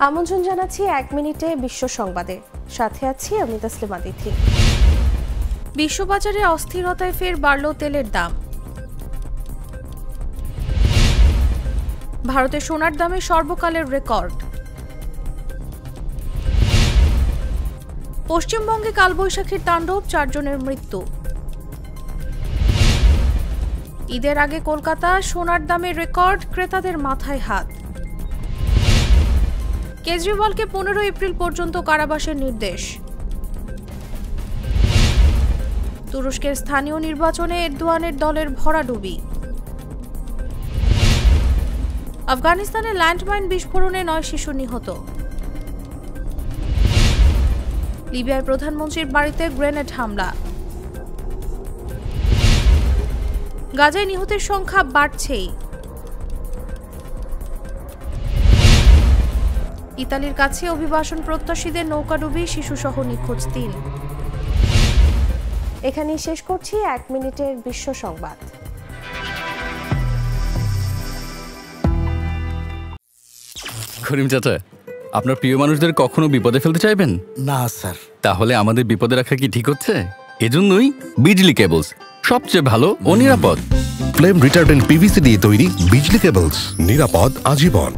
আমন্ত্রণ জানাচ্ছি ১ মিনিটে বিশ্ব সংবাদে, সাথে আছি আমি তাসলিমা তিথি। বিশ্ববাজারে অস্থিরতায় ফের বাড়ল তেলের দাম। ভারতে সোনার দামে সর্বকালের রেকর্ড। পশ্চিমবঙ্গে কালবৈশাখীর তাণ্ডব, ৪ জনের মৃত্যু। ঈদের আগে কলকাতা সোনার দামের রেকর্ড, ক্রেতাদের মাথায় হাত। কেজরিওয়ালকে ১৫ এপ্রিল পর্যন্ত কারাবাসের নির্দেশ। তুরস্কের স্থানীয় নির্বাচনে এরদোয়ানের দলের ভরাডুবি। আফগানিস্তানে ল্যান্ডমাইন বিস্ফোরণে ৯ শিশু নিহত। লিবিয়ায় প্রধানমন্ত্রীর বাড়িতে গ্রেনেড হামলা। গাজায় নিহতের সংখ্যা বাড়ছেই। ইতালির কাছে অভিবাসন প্রত্যাশীদের নৌকাডুবি, শিশুসহ নিখোঁজ ৩। এখানেই শেষ করছি ১ মিনিটের বিশ্ব সংবাদ। করিম চাচা, আপনার প্রিয় মানুষদের কখনো বিপদে ফেলতে চাইবেন না স্যার। তাহলে আমাদের বিপদে রাখা কি ঠিক হচ্ছে? এজন্যই বিজলি কেবলস সবচেয়ে ভালো ও নিরাপদ। ফ্লেম রিটার্ডেন্ট পিভিসি দিয়ে তৈরি বিজলি কেবলস, নিরাপদ আজীবন।